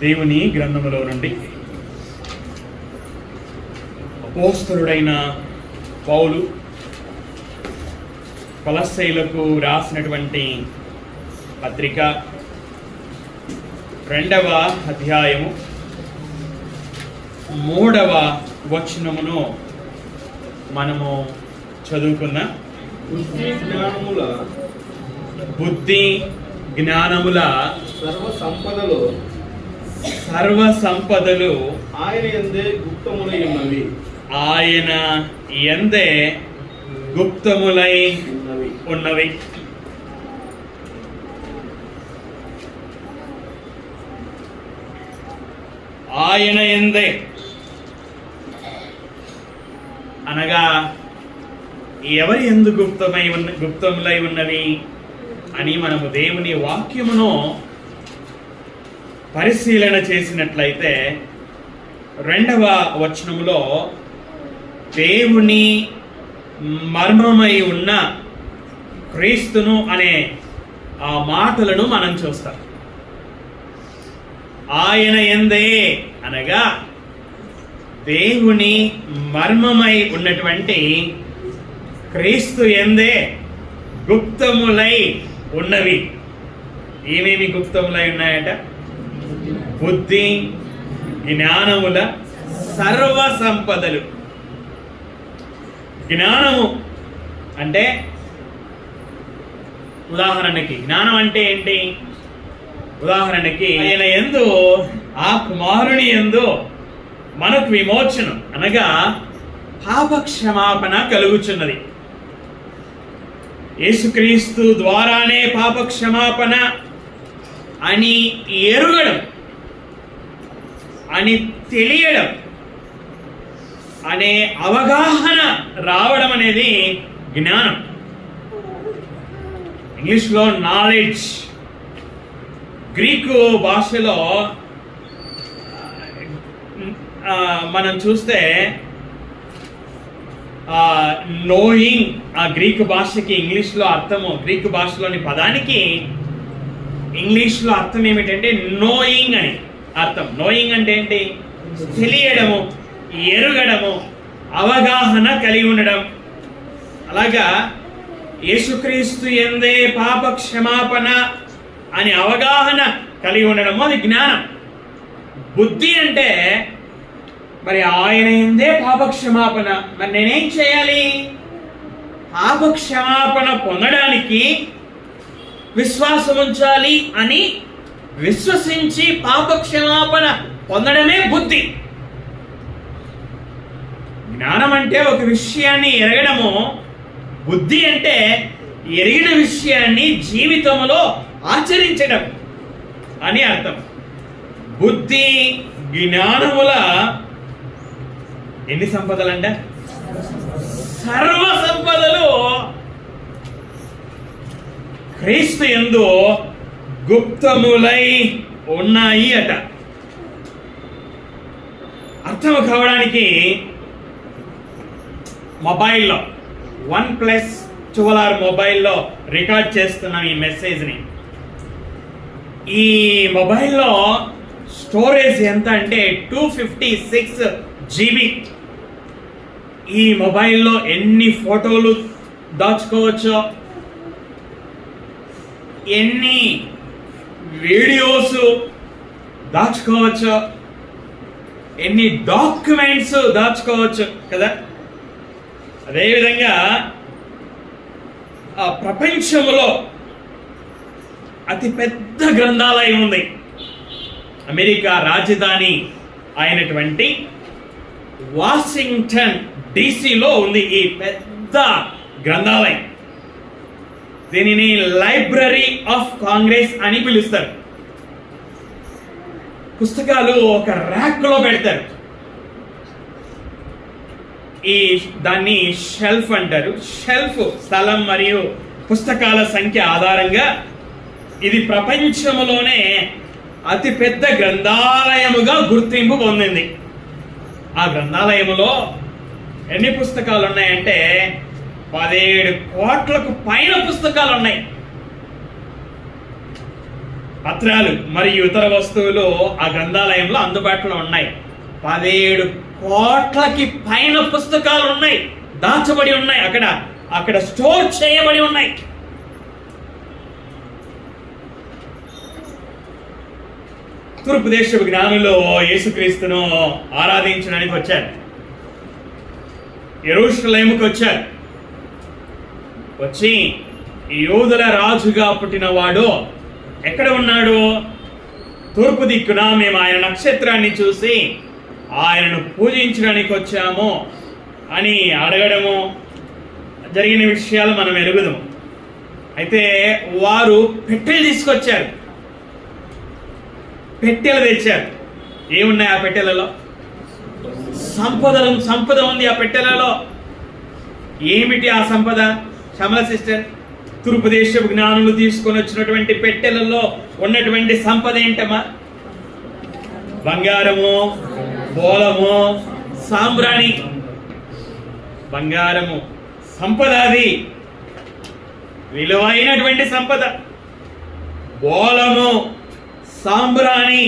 దేవుని గ్రంథములో నుండి అపోస్తలుడైన పౌలు కొలస్సీయులకు రాసినటువంటి పత్రిక 2వ అధ్యాయము 3వ వచనమును మనము చదువుకున్నాం. బుద్ధి జ్ఞానముల సర్వ సంపదలు ఆయన యందే గుప్తములై ఉన్నవి. ఆయన యందే గుప్తములై ఉన్నవి. ఆయన యందే అనగా ఎవరి యందు గుప్తములై ఉన్నవి అని మనము దేవుని వాక్యమును పరిశీలన చేసినట్లయితే 2వ వచనములో దేవుని మర్మమై ఉన్న క్రీస్తును అనే ఆ మాటలను మనం చూస్తాం. ఆయన యందే అనగా దేవుని మర్మమై ఉన్నటువంటి క్రీస్తు యందే గుప్తములై ఉన్నవి. ఏమేమి గుప్తములై ఉన్నాయట? బుద్ధి జ్ఞానముల సర్వ సంపదలు. జ్ఞానము అంటే ఉదాహరణకి జ్ఞానం అంటే ఏంటి? ఉదాహరణకి ఆయన యందు ఆ కుమారుని యందు మనకు విమోచనం అనగా పాపక్షమాపణ కలుగుచున్నది. యేసుక్రీస్తు ద్వారానే పాపక్షమాపణ అని ఎరుగడం, అని తెలియడం, అనే అవగాహన రావడం అనేది జ్ఞానం. ఇంగ్లీష్లో నాలెడ్జ్. గ్రీకు భాషలో మనం చూస్తే నోయింగ్, ఆ గ్రీకు భాషకి ఇంగ్లీష్లో అర్థము, గ్రీకు భాషలోని పదానికి ఇంగ్లీష్లో అర్థం ఏమిటంటే నోయింగ్ అని అర్థం. నోయింగ్ అంటే ఏంటి? తెలియడము, ఎరుగడము, అవగాహన కలిగి ఉండడం. అలాగా యేసుక్రీస్తు యందే పాప క్షమాపణ అని అవగాహన కలిగి ఉండడము అది జ్ఞానం. బుద్ధి అంటే మరి ఆయన యందే పాప క్షమాపణ, మరి నేనేం చేయాలి? పాప క్షమాపణ పొందడానికి విశ్వాసం ఉంచాలి అని విశ్వసించి పాప క్షమాపణ పొందడమే బుద్ధి. జ్ఞానం అంటే ఒక విషయాన్ని ఎరగడము, బుద్ధి అంటే ఎరిగిన విషయాన్ని జీవితంలో ఆచరించడం అని అర్థం. బుద్ధి జ్ఞానముల ఎన్ని సంపదలంట? సర్వ సంపదలు క్రీస్తు యందు గుప్తములై ఉన్నాయి అట. అర్థం కావడానికి మొబైల్లో OnePlus 12R మొబైల్లో రికార్డ్ చేస్తున్నాం ఈ మెసేజ్ని. ఈ మొబైల్లో స్టోరేజ్ ఎంత అంటే 256 GB. ఈ మొబైల్లో ఎన్ని ఫోటోలు దాచుకోవచ్చో, ఎన్ని వీడియోస్ దాచుకోవచ్చో, ఎన్ని డాక్యుమెంట్స్ దాచుకోవచ్చు కదా. అదేవిధంగా ఆ ప్రపంచంలో అతి పెద్ద గ్రంథాలయం ఉంది. అమెరికా రాజధాని అయినటువంటి వాషింగ్టన్ DC ఉంది ఈ పెద్ద గ్రంథాలయం. దీనిని లైబ్రరీ ఆఫ్ కాంగ్రెస్ అని పిలుస్తారు. పుస్తకాలు ఒక ర్యాక్ లో పెడతారు. దాన్ని షెల్ఫ్ అంటారు. షెల్ఫ్ స్థలం మరియు పుస్తకాల సంఖ్య ఆధారంగా ఇది ప్రపంచంలోనే అతి పెద్ద గ్రంథాలయముగా గుర్తింపు పొందింది. ఆ గ్రంథాలయములో ఎన్ని పుస్తకాలు ఉన్నాయంటే 17 కోట్లకు పైన పుస్తకాలు ఉన్నాయి. పత్రాలు మరియు ఇతర వస్తువులు ఆ గ్రంథాలయంలో అందుబాటులో ఉన్నాయి. 17 కోట్లకి పైన పుస్తకాలు ఉన్నాయి, దాచబడి ఉన్నాయి, అక్కడ స్టోర్ చేయబడి ఉన్నాయి. తూర్పు దేశపు జ్ఞానులు యేసుక్రీస్తును ఆరాధించడానికి వచ్చారు. యెరూషలేముకు వచ్చారు. వచ్చి యూదుల రాజుగా పుట్టినవాడు ఎక్కడ ఉన్నాడు? తూర్పు దిక్కున మేము ఆయన నక్షత్రాన్ని చూసి ఆయనను పూజించడానికి వచ్చాము అని అడగడము జరిగిన విషయాలు మనం ఎరుగుదాము. అయితే వారు పెట్టెలు తీసుకొచ్చారు, పెట్టెలు తెచ్చారు. ఏమున్నాయి ఆ పెట్టెలలో? సంపద ఉంది ఆ పెట్టెలలో. ఏమిటి ఆ సంపద? శ్యామల సిస్టర్, తూర్పు దేశపు జ్ఞానులు తీసుకొని వచ్చినటువంటి పెట్టెలలో ఉన్నటువంటి సంపద ఏంటమ్మా? బంగారము, బోలము, సాంబ్రాణి. బంగారము సంపద, అది విలువైనటువంటి సంపద. బోలము, సాంబ్రాణి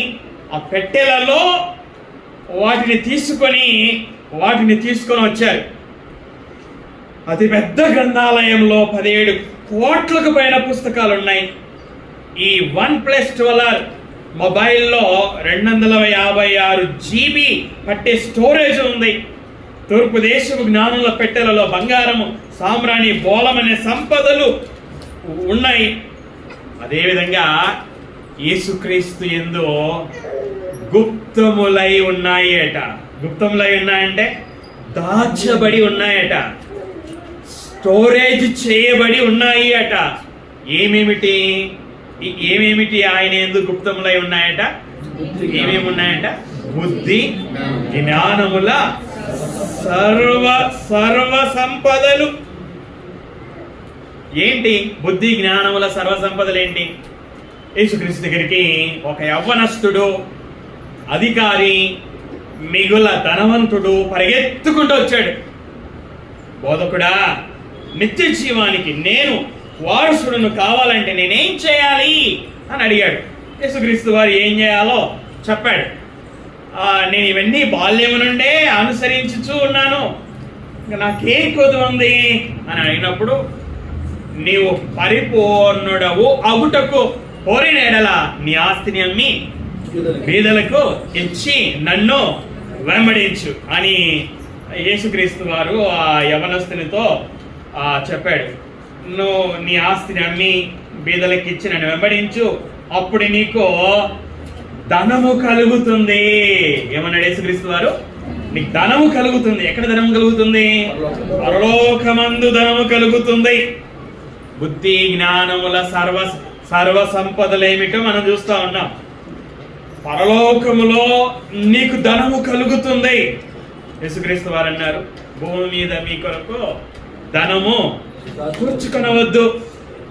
ఆ పెట్టెలలో వాటిని తీసుకొని వచ్చారు. అతి పెద్ద గ్రంథాలయంలో 17 కోట్లకు పైన పుస్తకాలు ఉన్నాయి. ఈ 1+12 మొబైల్లో 256 GB పట్టే స్టోరేజ్ ఉంది. తూర్పు దేశపు జ్ఞానుల పెట్టెలలో బంగారము, సాంబ్రాణి, బోలం అనే సంపదలు ఉన్నాయి. అదేవిధంగా యేసుక్రీస్తు యందు గుప్తములై ఉన్నాయట. గుప్తములై ఉన్నాయంటే దాచబడి ఉన్నాయట, స్టోరేజ్ చేయబడి ఉన్నాయి అట. ఏమేమిటి ఆయన ఎందుకు గుప్తములై ఉన్నాయట? ఏమేమి ఉన్నాయట? బుద్ధి జ్ఞానముల సర్వ సంపదలు. ఏంటి బుద్ధి జ్ఞానముల సర్వ సంపదలు? ఏంటి? యేసుక్రీస్తు దగ్గరికి ఒక యవ్వనస్తుడు, అధికారి, మిగుల ధనవంతుడు పరిగెత్తుకుంటూ వచ్చాడు. బోధకుడా, నిత్య జీవానికి నేను వారసుడును కావాలంటే నేనేం చేయాలి అని అడిగాడు. యేసుక్రీస్తు వారు ఏం చేయాలో చెప్పాడు. నేను ఇవన్నీ బాల్యము నుండే అనుసరించుచూ ఉన్నాను, ఇంకా నాకేం కొద్దు ఉంది అని అడిగినప్పుడు, నీవు పరిపూర్ణుడవు అగుటకు కోరిన ఎడల నీ ఆస్తిని అమ్మి బీదలకు ఇచ్చి నన్ను వెంబడించు అని యేసుక్రీస్తు వారు ఆ యవనస్తునితో చెప్పాడు. నువ్వు నీ ఆస్తిని అమ్మి బీదలకు ఇచ్చి నన్ను వెంబడించు, అప్పుడు నీకు ధనము కలుగుతుంది. ఏమన్నాడు యేసుక్రీస్తు వారు? నీకు ధనము కలుగుతుంది. ఎక్కడ ధనము కలుగుతుంది? పరలోకమందు ధనము కలుగుతుంది. బుద్ధి జ్ఞానముల సర్వ సంపదలు ఏమిటో మనం చూస్తా ఉన్నాం. పరలోకములో నీకు ధనము కలుగుతుంది. యేసుక్రీస్తు వారు అన్నారు, భూమి మీద మీ కొరకు ధనము కూర్చుకొనవద్దు.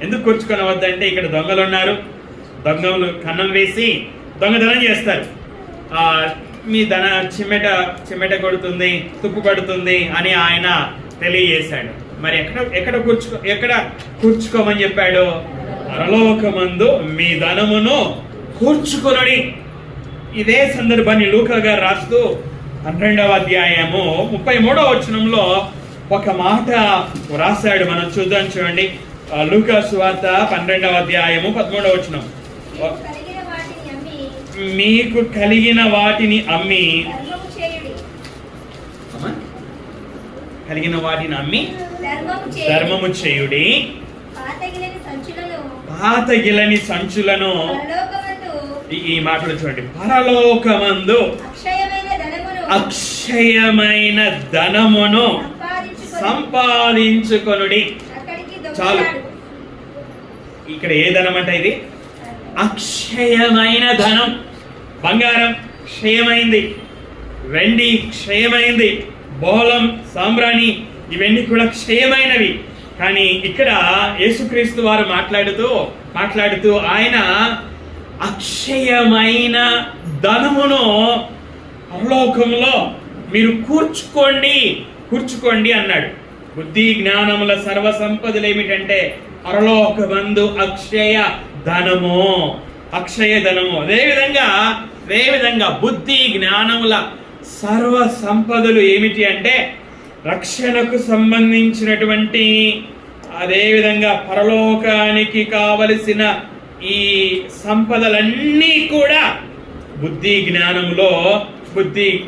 ఎందుకు కూర్చుకొనవద్దు అంటే, ఇక్కడ దొంగలు ఉన్నారు, దొంగలు కన్నం వేసి దొంగతనం చేస్తారు. మీ ధన చిమ్మెట కొడుతుంది, తుప్పు పడుతుంది అని ఆయన తెలియజేశాడు. మరి ఎక్కడ కూర్చుకోమని చెప్పాడు? పరలోకమందు మీ ధనమును కూర్చుకొనుడి. ఇదే సందర్భాన్ని లూకా గారు రాస్తూ 12వ అధ్యాయము 33వ వచనంలో ఒక మాట రాశాడు. మనం చూద్దాం, చూడండి. లూకా సువార్త 12వ అధ్యాయము 13వ వచనం. మీకు కలిగిన వాటిని అమ్మి ధర్మము చేయుడి, పాతగిలని సంచులను. ఈ మాటలు చూడండి, పరలోకమందు అక్షయమైన ధనమును సంపాదించుకొనుడి. చాలు. ఇక్కడ ఏ ధనం అంటే ఇది? అక్షయమైన ధనం. బంగారం క్షయమైంది, వెండి క్షయమైంది, బోలం, సాంబ్రాణి ఇవన్నీ కూడా క్షయమైనవి. కానీ ఇక్కడ యేసుక్రీస్తు వారు మాట్లాడుతూ ఆయన అక్షయమైన ధనమును పరలోకంలో మీరు కూర్చుకోండి అన్నాడు. బుద్ధి జ్ఞానముల సర్వ సంపదలు ఏమిటంటే పరలోకమందు అక్షయ ధనము. అక్షయధనము. అదేవిధంగా బుద్ధి జ్ఞానముల సర్వ సంపదలు ఏమిటి అంటే రక్షణకు సంబంధించినటువంటి, అదేవిధంగా పరలోకానికి కావలసిన ఈ సంపదలన్నీ కూడా బుద్ధి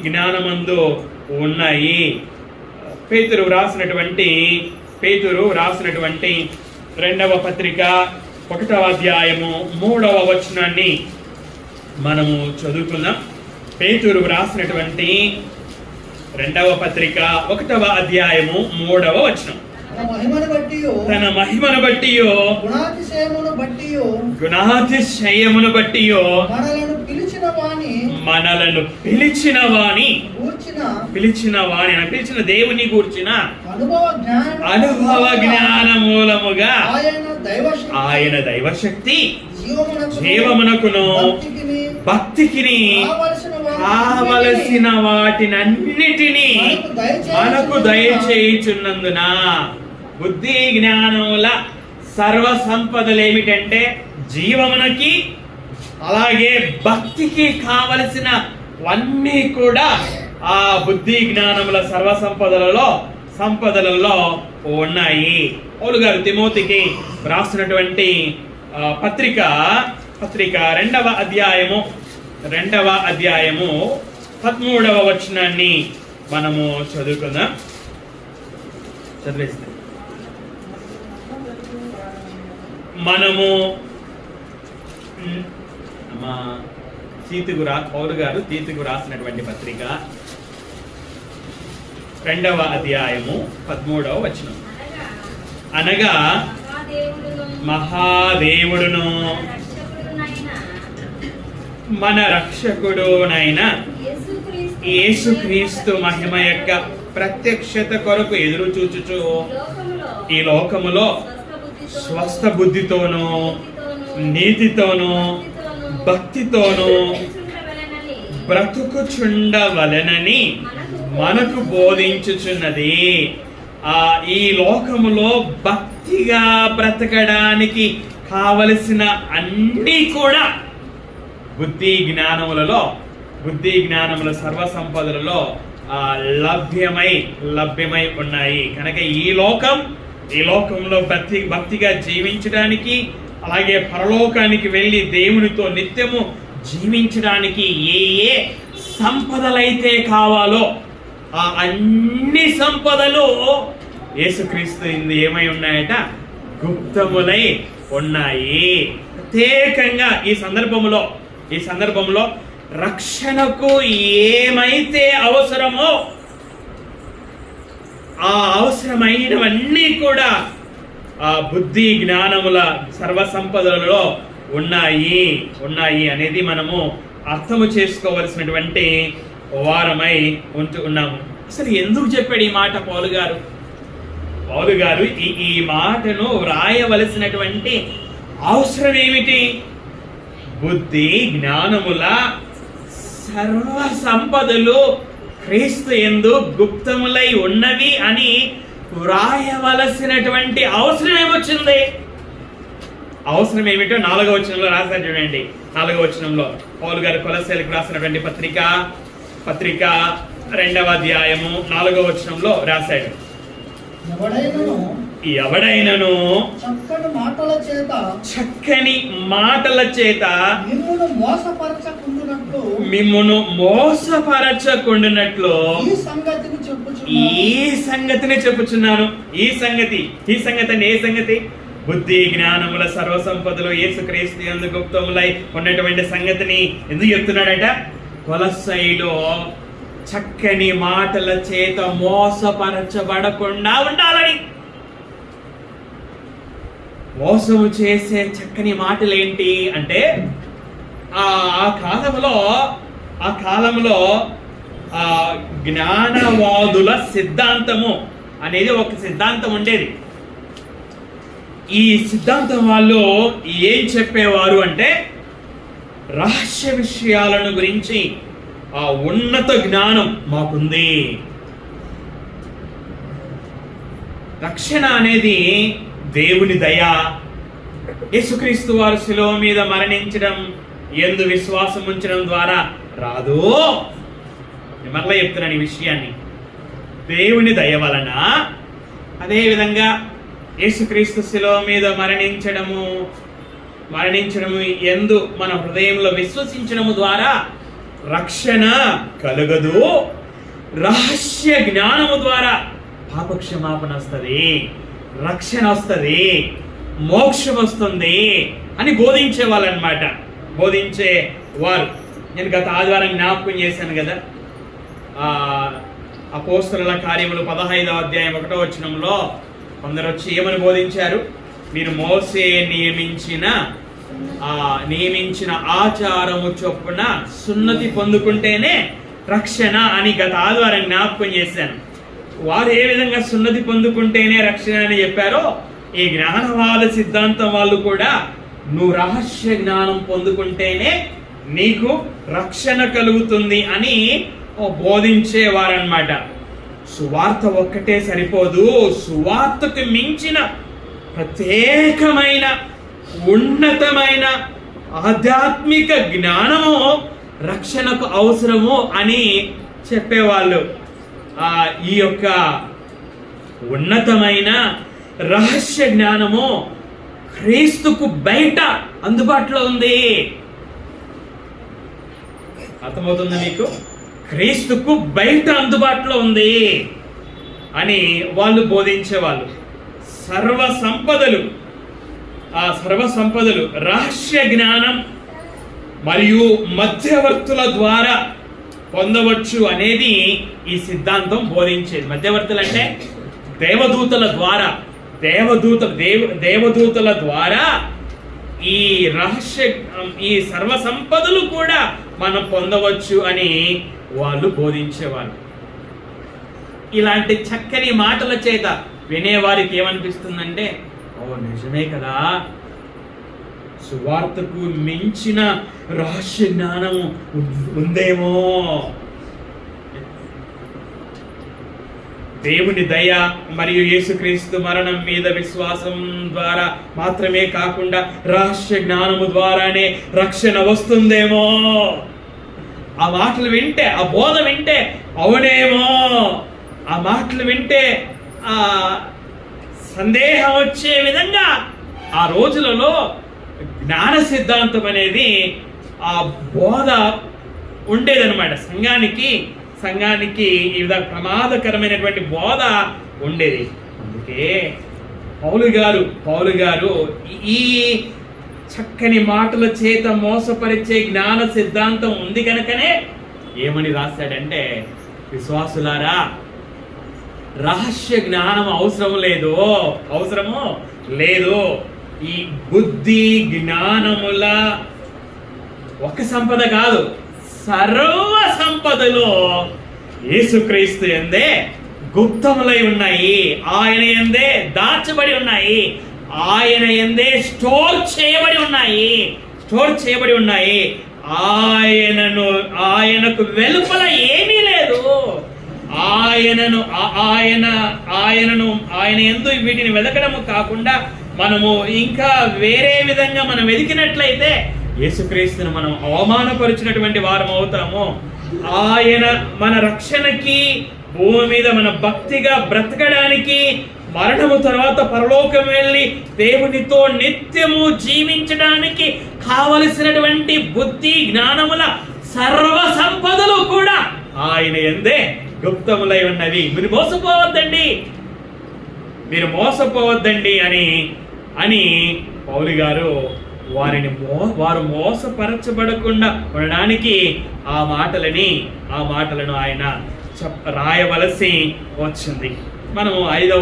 జ్ఞానమందు ఉన్నాయి. పేతురు రాసినటువంటి 2వ పత్రిక 1వ అధ్యాయము 3వ వచనాన్ని మనము చదువుకుందాం. పేతురు రాసినటువంటి 2వ పత్రిక 1వ అధ్యాయము 3వ వచనం. తన మహిమను బట్టి గుణాతిశయమును బట్టి మనలను పిలిచిన దేవుని గూర్చిన అనుభవ జ్ఞాన మూలముగా ఆయన దైవశక్తి జీవమునకును భక్తికిని కావలసిన వాటినన్నిటినీ మనకు దయచేయుచున్నందున బుద్ధి జ్ఞానముల సర్వ సంపదలు ఏమిటంటే జీవమునకి అలాగే భక్తికి కావలసినవన్నీ కూడా ఆ బుద్ధి జ్ఞానముల సర్వ సంపదలలో ఉన్నాయి. పౌలు గారు తిమోతికి రాసినటువంటి పత్రిక 2వ అధ్యాయము 13వ వచనాన్ని మనము చదువుకుందాం. చదివేస్తే మనము పౌలు గారు తీతుకు రాసినటువంటి పత్రిక 2వ అధ్యాయము 13వ వచనం. అనగా మహాదేవుడును మన రక్షకుడునైన యేసుక్రీస్తు మహిమ యొక్క ప్రత్యక్షత కొరకు ఎదురు చూచుచు ఈ లోకములో స్వస్థ బుద్ధితోనూ నీతితోనూ భక్తితోనూ బ్రతుకుచుండవలెనని మనకు బోధించుచున్నది. ఈ లోకములో భక్తిగా బ్రతకడానికి కావలసిన అన్నీ కూడా బుద్ధి జ్ఞానముల సర్వ సంపదలలో లభ్యమై ఉన్నాయి. కనుక ఈ లోకంలో భక్తిగా జీవించడానికి, అలాగే పరలోకానికి వెళ్ళి దేవునితో నిత్యము జీవించడానికి ఏ సంపదలైతే కావాలో ఆ అన్ని సంపదలు యేసుక్రీస్తు ఏమై ఉన్నాయట? గుప్తములై ఉన్నాయి. ప్రత్యేకంగా ఈ సందర్భంలో రక్షణకు ఏమైతే అవసరమో ఆ అవసరమైనవన్నీ కూడా ఆ బుద్ధి జ్ఞానముల సర్వ సంపదలలో ఉన్నాయి అనేది మనము అర్థము చేసుకోవలసినటువంటి వారమై ఉన్నాము. అసలు ఎందుకు చెప్పాడు ఈ మాట పౌలు గారు? ఈ మాటను వ్రాయవలసినటువంటి అవసరం ఏమిటి? బుద్ధి జ్ఞానముల సర్వ సంపదలు క్రీస్తు యందు గుప్తములై ఉన్నవి అని వ్రాయవలసినటువంటి అవసరం ఏమొచ్చింది? అవసరం ఏమిటో 4వ వచనంలో రాశారు చూడండి. 4వ వచనంలో పౌలు గారు కొలస్సీలకు రాసినటువంటి పత్రిక 2వ అధ్యాయము 4వ వచనంలో రాశాడు. ఎవడైనను చక్కని మాటల చేత మిమ్మును మోసపరచకుండునట్లు ఈ సంగతిని చెప్పుచున్నాను. ఈ సంగతి అంటే ఏ సంగతి? బుద్ధి జ్ఞానముల సర్వ సంపదలు యేసుక్రీస్తు యందు గుప్తములై ఉన్నటువంటి సంగతిని ఎందుకు చెప్తున్నాడట? కొలస్సీలో చక్కని మాటల చేత మోసపరచబడకుండా ఉండాలని. మోసము చేసే చక్కని మాటలు ఏంటి అంటే ఆ కాలంలో జ్ఞానవాదుల సిద్ధాంతము అనేది ఒక సిద్ధాంతం ఉండేది. ఈ సిద్ధాంతం వాళ్ళు ఏం చెప్పేవారు అంటే రహస్య విషయాలను గురించి ఆ ఉన్నత జ్ఞానం మాకుంది. రక్షణ అనేది దేవుని దయ, యేసుక్రీస్తు వారు శిలువ మీద మరణించడం యందు విశ్వాసం ఉంచడం ద్వారా రాదు. నేను మరలా చెప్తున్నాను ఈ విషయాన్ని. దేవుని దయ వలన, అదేవిధంగా యేసుక్రీస్తు శిలువ మీద మరణించడము యందు మన హృదయంలో విశ్వసించడము ద్వారా రక్షణ కలుగదు. రహస్య జ్ఞానము ద్వారా పాపక్షమాపణ వస్తుంది, రక్షణ వస్తుంది, మోక్షం వస్తుంది అని బోధించే వాళ్ళు అనమాట. బోధించే వారు. నేను గత ఆదివారం జ్ఞాపకం చేశాను కదా, అపోస్తలుల కార్యములు 15వ అధ్యాయం 1వ వచనంలో కొందరు వచ్చి ఏమని బోధించారు? మీరు మోసే నియమించిన ఆచారము చొప్పున సున్నతి పొందుకుంటేనే రక్షణ అని గత ఆదివారం జ్ఞాపకం చేశాను. వారు ఏ విధంగా సున్నతి పొందుకుంటేనే రక్షణ అని చెప్పారో, ఈ జ్ఞానవాద సిద్ధాంతం వాళ్ళు కూడా నువ్వు రహస్య జ్ఞానం పొందుకుంటేనే నీకు రక్షణ కలుగుతుంది అని బోధించేవారన్నమాట. సువార్త ఒక్కటే సరిపోదు. సువార్తకు మించిన ప్రత్యేకమైన ఉన్నతమైన ఆధ్యాత్మిక జ్ఞానము రక్షణకు అవసరము అని చెప్పేవాళ్ళు. ఈ యొక్క ఉన్నతమైన రహస్య జ్ఞానము క్రీస్తుకు బయట అందుబాటులో ఉంది. అర్థమవుతుంది మీకు? క్రీస్తుకు బయట అందుబాటులో ఉంది అని వాళ్ళు బోధించేవాళ్ళు. సర్వ సంపదలు రహస్య జ్ఞానం మరియు మధ్యవర్తుల ద్వారా పొందవచ్చు అనేది ఈ సిద్ధాంతం బోధించేది. మధ్యవర్తులు అంటే దేవదూతల ద్వారా ఈ సర్వ సంపదలు కూడా మనం పొందవచ్చు అని వాళ్ళు బోధించేవాళ్ళు. ఇలాంటి చక్కని మాటల చేత వినేవారికి ఏమనిపిస్తుందంటే, ఓ నిజమే కదా, సువార్తకు మించిన రహస్య జ్ఞానము ఉందేమో. దేవుని దయ మరియు యేసుక్రీస్తు మరణం మీద విశ్వాసం ద్వారా మాత్రమే కాకుండా రహస్య జ్ఞానము ద్వారానే రక్షణ వస్తుందేమో. ఆ మాటలు వింటే, ఆ బోధ వింటే అవునేమో, ఆ మాటలు వింటే ఆ సందేహం వచ్చే విధంగా ఆ రోజులలో జ్ఞాన సిద్ధాంతం అనేది ఆ బోధ ఉండేదన్నమాట. సంఘానికి ఈ విధంగా ప్రమాదకరమైనటువంటి బోధ ఉండేది. అందుకే పౌలు గారు ఈ చక్కని మాటల చేత మోసపరిచే జ్ఞాన సిద్ధాంతం ఉంది కనుకనే ఏమని రాశాడంటే, విశ్వాసులారా, రహస్య జ్ఞానం అవసరము లేదు. ఈ బుద్ధి జ్ఞానముల ఒక సంపద కాదు, సర్వ సంపదలు యేసుక్రీస్తు యందే గుప్తములై ఉన్నాయి. ఆయన యందే దాచబడి ఉన్నాయి. ఆయన యందే స్టోర్ చేయబడి ఉన్నాయి. ఆయనకు వెలుపల ఏమీ లేదు. ఆయన యందు వీటిని వెతకడము కాకుండా మనము ఇంకా వేరే విధంగా మనం వెతికినట్లయితే యేసుక్రీస్తును మనం అవమానపరిచినటువంటి వారం అవుతాము. ఆయన మన రక్షణకి, భూమి మీద మన భక్తిగా బ్రతకడానికి, మరణము తర్వాత పరలోకం వెళ్ళి దేవునితో నిత్యము జీవించడానికి కావలసినటువంటి బుద్ధి జ్ఞానముల సర్వ సంపదలు కూడా ఆయన యందే గుప్తములై ఉన్నవి. మీరు మోసపోవద్దండి అని పౌలు గారు వారు మోసపరచబడకుండా ఉండడానికి ఆ మాటలను ఆయన రాయవలసి వచ్చింది. మనము 5వ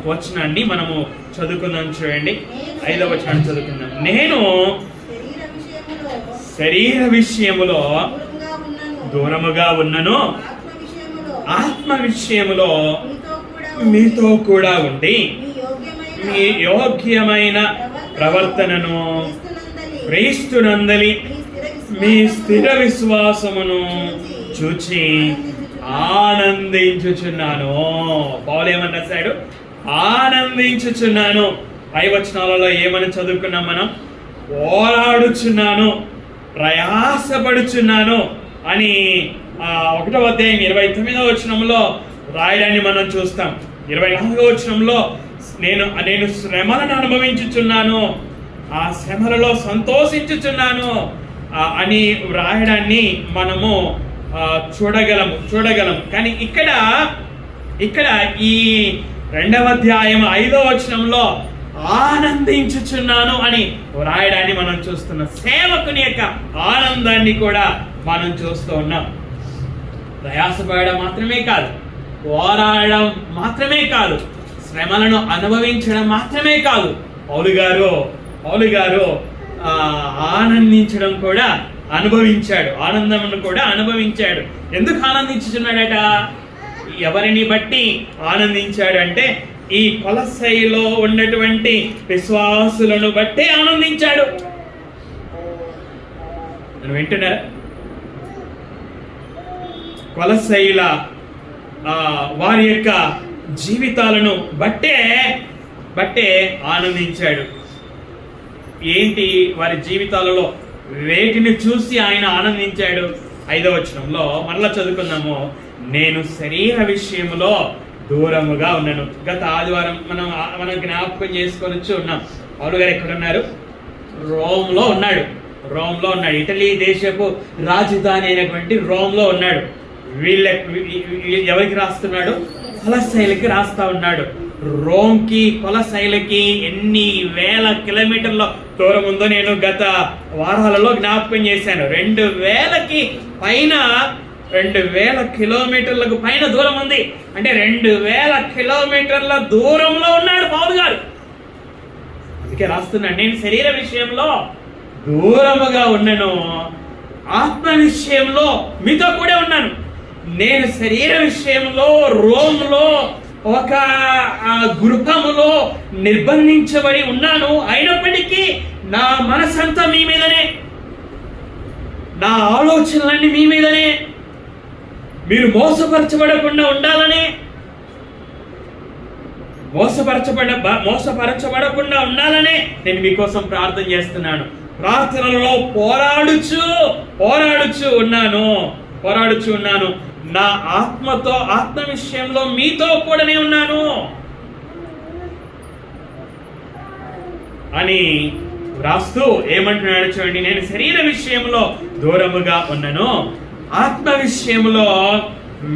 వచనాన్ని మనము చదువుకుందాం. చూడండి, 5వ వచనాన్ని చదువుకుందాం. నేను శరీర విషయములో దూరముగా ఉన్నను, ఆత్మ విషయములో మీతో కూడా ఉండి మీ యోగ్యమైన ప్రవర్తనను క్రీస్తునందలి మీ స్థిర విశ్వాసమును చూచి ఆనందించుచున్నాను. పౌలు ఏమని రాశాడు? ఆనందించుచున్నాను. పై వచనాలలో ఏమని చదువుకున్నాం మనం? పోరాడుచున్నాను, ప్రయాసపడుచున్నాను అని 1వ అధ్యాయం 29వ వచనంలో రాయడాన్ని మనం చూస్తాం. 24వ వచనంలో నేను శ్రమలను అనుభవించుచున్నాను, ఆ శ్రమలలో సంతోషించుచున్నాను అని వ్రాయడాన్ని మనము చూడగలము. కానీ ఇక్కడ ఈ 2వ అధ్యాయం 5వ వచనంలో ఆనందించుచున్నాను అని వ్రాయడాన్ని మనం చూస్తున్నాం. సేవకుని యొక్క ఆనందాన్ని కూడా మనం చూస్తూ ఉన్నాం. ప్రయాసపడడం మాత్రమే కాదు, పోరాడడం మాత్రమే కాదు, శ్రమలను అనుభవించడం మాత్రమే కాదు, పౌలు గారు ఆనందించడం కూడా అనుభవించాడు, ఆనందమును కూడా అనుభవించాడు. ఎందుకు ఆనందించుచున్నాడట? ఎవరిని బట్టి ఆనందించాడు అంటే ఈ కొలస్సైలో ఉన్నటువంటి విశ్వాసులను బట్టి ఆనందించాడు. వింటున్నారా? కొలస్సైల వారి యొక్క జీవితాలను బట్టే ఆనందించాడు. ఏంటి వారి జీవితాలలో వేటిని చూసి ఆయన ఆనందించాడు? 5వ వచనంలో మరలా చదువుకుందాము. నేను శరీర విషయంలో దూరముగా ఉన్నాను. గత ఆదివారం మనం జ్ఞాపకం చేసుకొని ఉన్నాం. పౌలు గారు ఎక్కడున్నారు? రోమ్లో ఉన్నాడు. ఇటలీ దేశపు రాజధాని అయినటువంటి రోమ్లో ఉన్నాడు. ఎవరికి రాస్తున్నాడు? కొలస్సైలకి రాస్తా ఉన్నాడు. రోమ్కి కొలస్సైలకి ఎన్ని వేల కిలోమీటర్ల దూరం ఉందో నేను గత వారాలలో జ్ఞాపకం చేశాను. 2000కి పైన 2000 కిలోమీటర్లకు పైన దూరం ఉంది. అంటే 2000 కిలోమీటర్ల దూరంలో ఉన్నాడు పౌలు గారు. అందుకే రాస్తున్నాడు, నేను శరీర విషయంలో దూరముగా ఉన్నాను, ఆత్మ విషయంలో మీతో కూడా ఉన్నాను. నేను శరీర విషయంలో రోమ్లో ఒక గృహములో నిర్బంధించబడి ఉన్నాను. అయినప్పటికీ నా మనసంతా మీ మీదనే, నా ఆలోచనలన్నీ మీ మీదనే, మీరు మోసపరచబడకుండా ఉండాలనే, మోసపరచబడకుండా ఉండాలనే నేను మీకోసం ప్రార్థన చేస్తున్నాను. ప్రార్థనలో పోరాడుచు ఉన్నాను. నా ఆత్మ విషయంలో మీతో కూడానే ఉన్నాను అని రాస్తూ ఏమంటున్నాడు చూడండి. నేను శరీర విషయంలో దూరముగా ఉన్నాను, ఆత్మ విషయంలో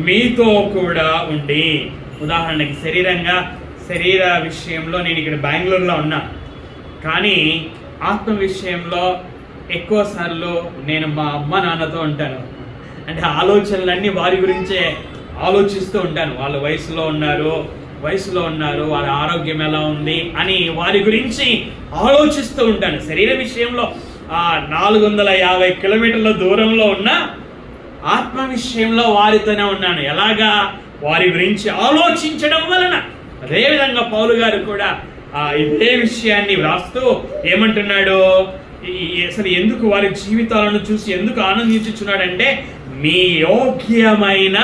మీతో కూడా ఉండి. ఉదాహరణకి శరీర విషయంలో నేను ఇక్కడ బెంగళూరులో ఉన్నా, కానీ ఆత్మ విషయంలో ఎక్కువ సార్లు నేను మా అమ్మ నాన్నతో ఉంటాను. అంటే ఆలోచనలన్నీ వారి గురించే ఆలోచిస్తూ ఉంటాను. వాళ్ళు వయసులో ఉన్నారు, వాళ్ళ ఆరోగ్యం ఎలా ఉంది అని వారి గురించి ఆలోచిస్తూ ఉంటాను. శరీర విషయంలో 450 కిలోమీటర్ల దూరంలో ఉన్న ఆత్మ విషయంలో వారితోనే ఉన్నాను. ఎలాగా? వారి గురించి ఆలోచించడం వలన. అదేవిధంగా పౌలు గారు కూడా ఇదే విషయాన్ని వ్రాస్తూ ఏమంటున్నాడు? అసలు ఎందుకు వారి జీవితాలను చూసి ఎందుకు ఆనందించుచున్నాడంటే, మీ యోగ్యమైన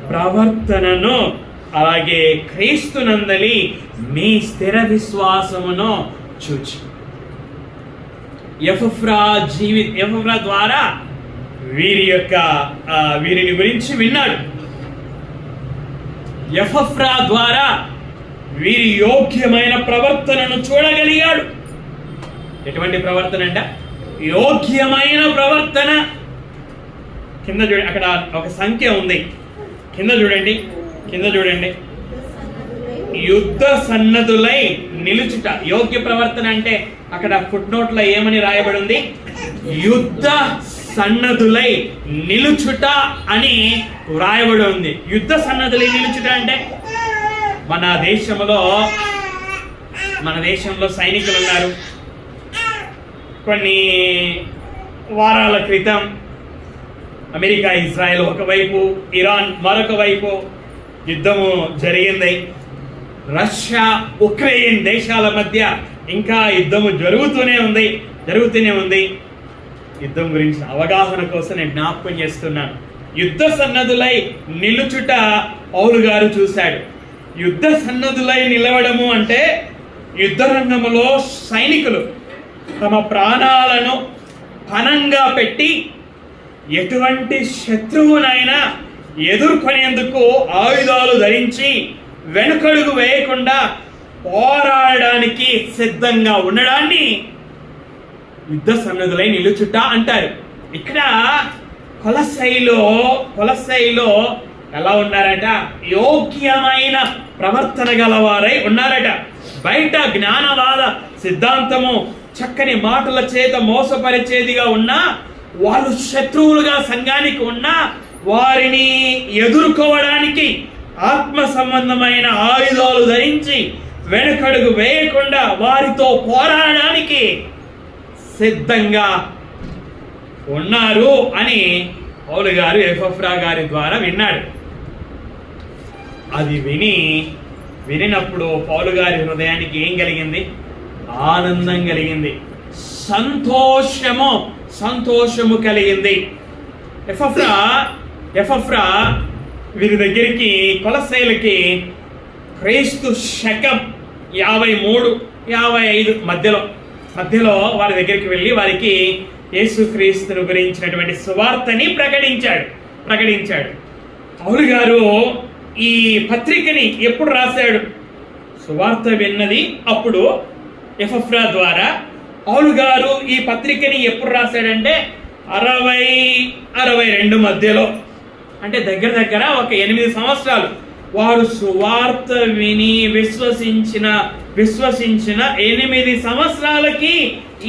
ప్రవర్తనను అలాగే క్రీస్తునందలి మీ స్థిర విశ్వాసమును చూచి. ఎఫ్రా ద్వారా వీరిని గురించి విన్నాడు. ఎఫ్రా ద్వారా వీరి యోగ్యమైన ప్రవర్తనను చూడగలిగాడు. ఎటువంటి ప్రవర్తన అంట? యోగ్యమైన ప్రవర్తన. కింద చూడండి, అక్కడ ఒక సంఖ్య ఉంది. కింద చూడండి. యుద్ధ సన్నద్ధులై నిలుచుట. యోగ్య ప్రవర్తన అంటే అక్కడ ఫుట్ నోట్ లో ఏమని రాయబడి ఉంది? యుద్ధ సన్నద్ధులై నిలుచుట అని వ్రాయబడి ఉంది. యుద్ధ సన్నద్ధులై నిలుచుట అంటే మన దేశంలో సైనికులు ఉన్నారు. కొన్ని వారాల క్రితం అమెరికా ఇజ్రాయెల్ ఒకవైపు, ఇరాన్ మరొక వైపు యుద్ధము జరిగింది. రష్యా ఉక్రెయిన్ దేశాల మధ్య ఇంకా యుద్ధము జరుగుతూనే ఉంది. యుద్ధం గురించి అవగాహన కోసం నేను జ్ఞాపకం చేస్తున్నాను. యుద్ధ సన్నద్ధులై నిలుచుట పౌలు గారు చూశాడు. యుద్ధ సన్నద్ధులై నిలవడము అంటే యుద్ధ రంగంలో సైనికులు తమ ప్రాణాలను పణంగా పెట్టి ఎటువంటి శత్రువునైనా ఎదుర్కొనేందుకు ఆయుధాలు ధరించి వెనుకడుగు వేయకుండా పోరాడడానికి సిద్ధంగా ఉండడాన్ని యుద్ధ సన్నద్ధులై నిలుచుట అంటారు. ఇక్కడ కొలస్సైలో ఎలా ఉన్నారట? యోగ్యమైన ప్రవర్తన గలవారై ఉన్నారట. బయట జ్ఞానవాద సిద్ధాంతము చక్కని మాటల చేత మోసపరిచేదిగా ఉన్నా, వాళ్ళు శత్రువులుగా సంఘానికి ఉన్నా వారిని ఎదుర్కోవడానికి ఆత్మ సంబంధమైన ఆయుధాలు ధరించి వెనుకడుగు వేయకుండా వారితో పోరాడడానికి సిద్ధంగా ఉన్నారు అని పౌలు గారు ఎపఫ్రా గారి ద్వారా విన్నాడు. అది వినినప్పుడు పౌలు గారి హృదయానికి ఏం కలిగింది? ఆనందం కలిగింది, సంతోషము కలిగింది. ఎపఫ్రా వీరి దగ్గరికి, కొలస్సైలకి క్రీస్తు శకం 53-55 మధ్యలో వారి దగ్గరికి వెళ్ళి వారికి యేసుక్రీస్తును గురించినటువంటి సువార్తని ప్రకటించాడు. పౌలు గారు ఈ పత్రికని ఎప్పుడు రాశాడు? సువార్త విన్నది అప్పుడు ఎపఫ్రా ద్వారా. పౌలు గారు ఈ పత్రికని ఎప్పుడు రాశాడంటే 60-62 మధ్యలో, అంటే దగ్గర ఒక 8 సంవత్సరాలు. వారు సువార్త విని విశ్వసించిన 8 సంవత్సరాలకి